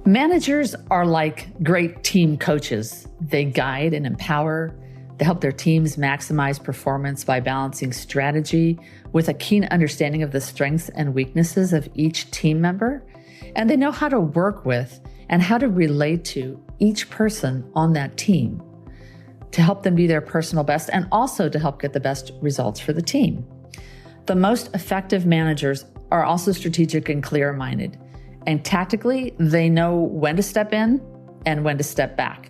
Managers are like great team coaches. They guide and empower. They help their teams maximize performance by balancing strategy with a keen understanding of the strengths and weaknesses of each team member. And they know how to work with and how to relate to each person on that team to help them be their personal best and also to help get the best results for the team. The most effective managers are also strategic and clear-minded. And tactically, they know when to step in and when to step back.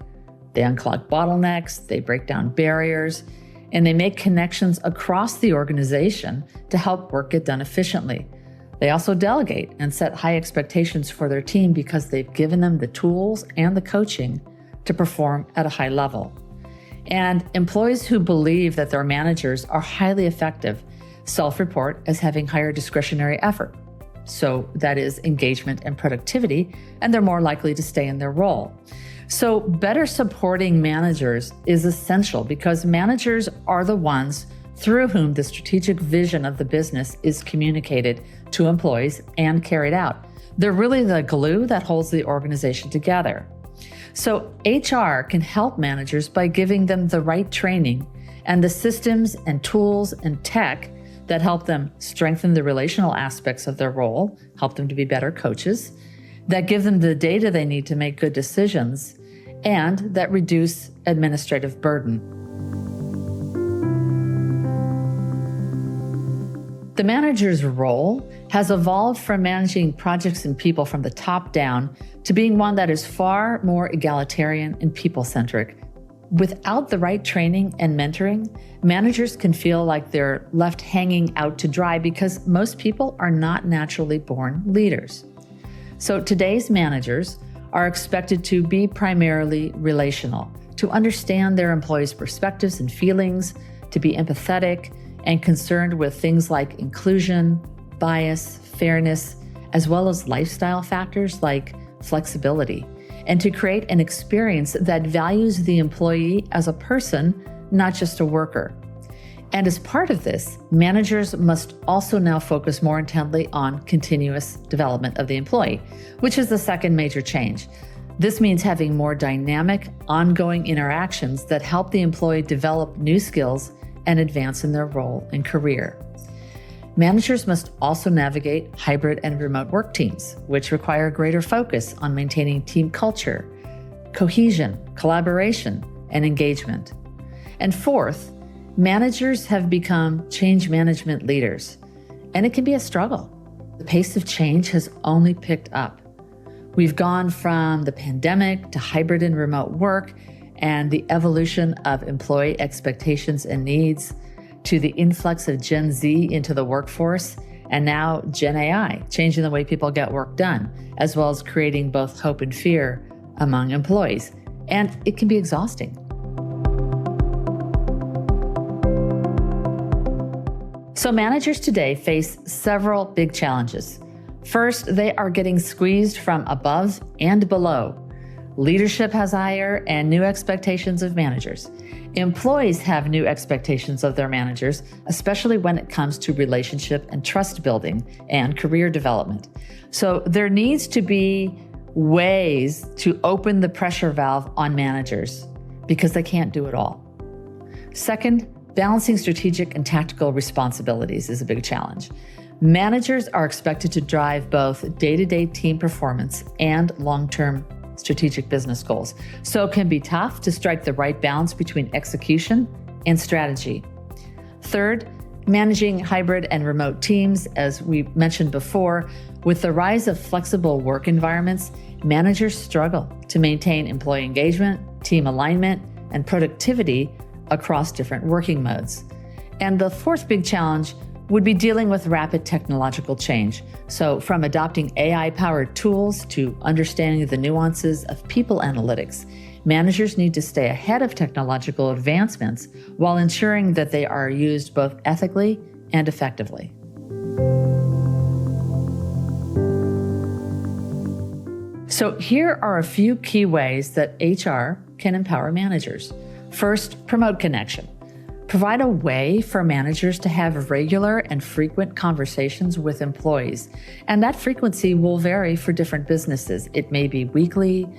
They unclog bottlenecks, they break down barriers, and they make connections across the organization to help work get done efficiently. They also delegate and set high expectations for their team because they've given them the tools and the coaching to perform at a high level. And employees who believe that their managers are highly effective self-report as having higher discretionary effort. So that is engagement and productivity, and they're more likely to stay in their role. So better supporting managers is essential because managers are the ones through whom the strategic vision of the business is communicated to employees and carried out. They're really the glue that holds the organization together. So HR can help managers by giving them the right training and the systems and tools and tech that help them strengthen the relational aspects of their role, help them to be better coaches, that give them the data they need to make good decisions, and that reduce administrative burden. The manager's role has evolved from managing projects and people from the top down to being one that is far more egalitarian and people-centric. Without the right training and mentoring, managers can feel like they're left hanging out to dry because most people are not naturally born leaders. So today's managers are expected to be primarily relational, to understand their employees' perspectives and feelings, to be empathetic and concerned with things like inclusion, bias, fairness, as well as lifestyle factors like flexibility, and to create an experience that values the employee as a person, not just a worker. And as part of this, managers must also now focus more intently on continuous development of the employee, which is the second major change. This means having more dynamic, ongoing interactions that help the employee develop new skills and advance in their role and career. Managers must also navigate hybrid and remote work teams, which require greater focus on maintaining team culture, cohesion, collaboration, and engagement. And fourth, managers have become change management leaders, and it can be a struggle. The pace of change has only picked up. We've gone from the pandemic to hybrid and remote work and the evolution of employee expectations and needs, to the influx of Gen Z into the workforce, and now Gen AI, changing the way people get work done, as well as creating both hope and fear among employees. And it can be exhausting. So managers today face several big challenges. First, they are getting squeezed from above and below. Leadership has higher and new expectations of managers. Employees have new expectations of their managers, especially when it comes to relationship and trust building and career development. So there needs to be ways to open the pressure valve on managers because they can't do it all. Second, balancing strategic and tactical responsibilities is a big challenge. Managers are expected to drive both day-to-day team performance and long-term strategic business goals. So it can be tough to strike the right balance between execution and strategy. Third, managing hybrid and remote teams, as we mentioned before, with the rise of flexible work environments, managers struggle to maintain employee engagement, team alignment, and productivity across different working modes. And the fourth big challenge would be dealing with rapid technological change. So from adopting AI-powered tools to understanding the nuances of people analytics, managers need to stay ahead of technological advancements while ensuring that they are used both ethically and effectively. So here are a few key ways that HR can empower managers. First, promote connection. Provide a way for managers to have regular and frequent conversations with employees. And that frequency will vary for different businesses. It may be weekly,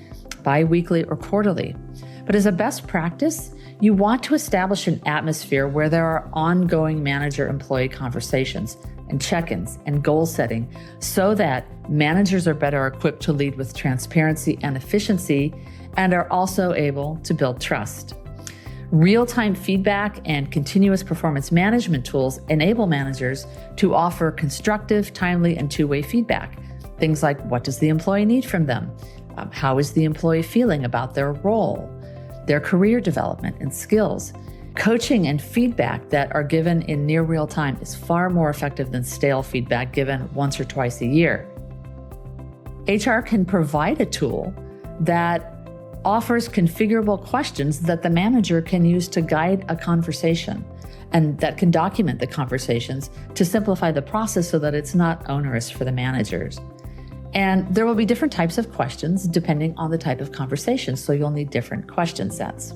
bi-weekly, or quarterly. But as a best practice, you want to establish an atmosphere where there are ongoing manager-employee conversations and check-ins and goal setting so that managers are better equipped to lead with transparency and efficiency and are also able to build trust. Real-time feedback and continuous performance management tools enable managers to offer constructive, timely, and two-way feedback. Things like, what does the employee need from them? How is the employee feeling about their role, their career development and skills? Coaching and feedback that are given in near real time is far more effective than stale feedback given once or twice a year. HR can provide a tool that offers configurable questions that the manager can use to guide a conversation and that can document the conversations to simplify the process so that it's not onerous for the managers. And there will be different types of questions depending on the type of conversation, so you'll need different question sets.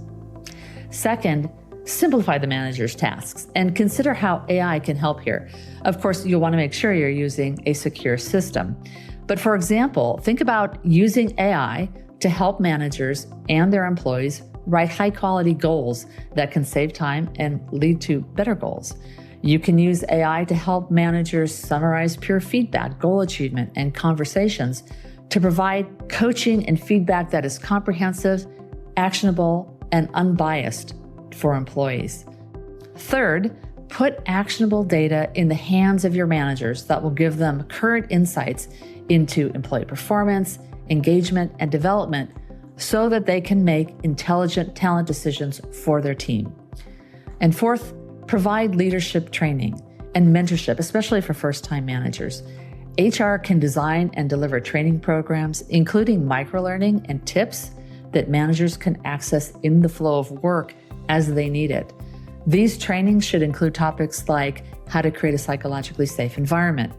Second, simplify the manager's tasks and consider how AI can help here. Of course, you'll want to make sure you're using a secure system. But for example, think about using AI to help managers and their employees write high-quality goals that can save time and lead to better goals. You can use AI to help managers summarize peer feedback, goal achievement, and conversations to provide coaching and feedback that is comprehensive, actionable, and unbiased for employees. Third, put actionable data in the hands of your managers that will give them current insights into employee performance, engagement, and development so that they can make intelligent talent decisions for their team. And fourth, provide leadership training and mentorship, especially for first-time managers. HR can design and deliver training programs, including microlearning and tips that managers can access in the flow of work as they need it. These trainings should include topics like how to create a psychologically safe environment,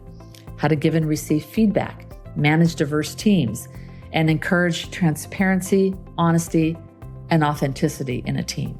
how to give and receive feedback, manage diverse teams, and encourage transparency, honesty, and authenticity in a team.